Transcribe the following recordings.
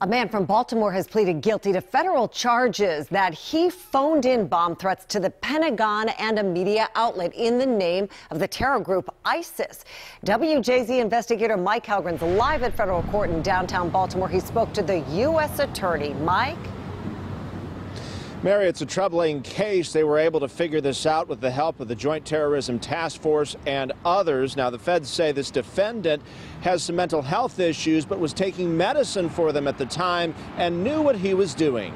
A man from Baltimore has pleaded guilty to federal charges that he phoned in bomb threats to the Pentagon and a media outlet in the name of the terror group ISIS. WJZ investigator Mike Halgren's live at federal court in downtown Baltimore. He spoke to the U.S. attorney. Mike? Mary, it's a troubling case. They were able to figure this out with the help of the Joint Terrorism Task Force and others. Now, the feds say this defendant has some mental health issues, but was taking medicine for them at the time and knew what he was doing.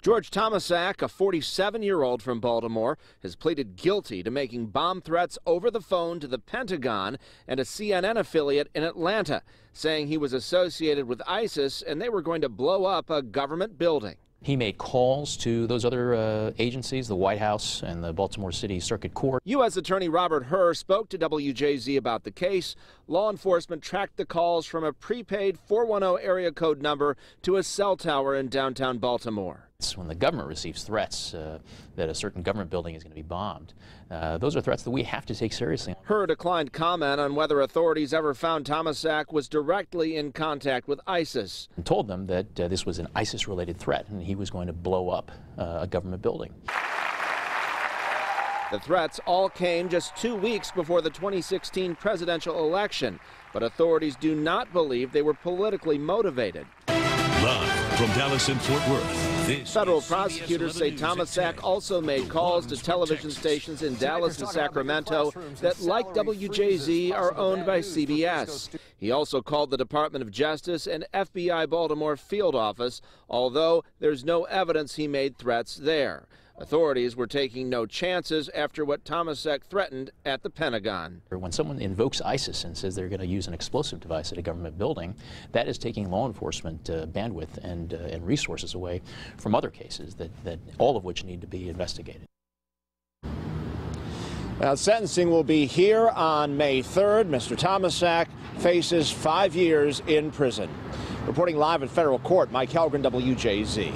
George Tomasack, a 47-year-old from Baltimore, has pleaded guilty to making bomb threats over the phone to the Pentagon and a CNN affiliate in Atlanta, saying he was associated with ISIS and they were going to blow up a government building. He made calls to those other agencies, the White House and the Baltimore City Circuit Court. U.S. Attorney Robert Hur spoke to WJZ about the case. Law enforcement tracked the calls from a prepaid 410 area code number to a cell tower in downtown Baltimore. It's when the government receives threats that a certain government building is going to be bombed. Those are threats that we have to take seriously. Hur declined comment on whether authorities ever found Tomasack was directly in contact with ISIS. And told them that this was an ISIS-related threat and he was going to blow up a government building. The threats all came just 2 weeks before the 2016 presidential election, but authorities do not believe they were politically motivated. Live from Dallas and Fort Worth. Federal prosecutors say Tomasack also made calls to television stations in Dallas and Sacramento that, like WJZ, are owned by CBS. He also called the Department of Justice and FBI Baltimore field office, although there's no evidence he made threats there. Authorities were taking no chances after what Tomasack threatened at the Pentagon. When someone invokes ISIS and says they're going to use an explosive device at a government building, that is taking law enforcement bandwidth and resources away from other cases that all of which need to be investigated. Now, sentencing will be here on May 3rd. Mr. Tomasack faces 5 years in prison. Reporting live at federal court, Mike Halgren, WJZ.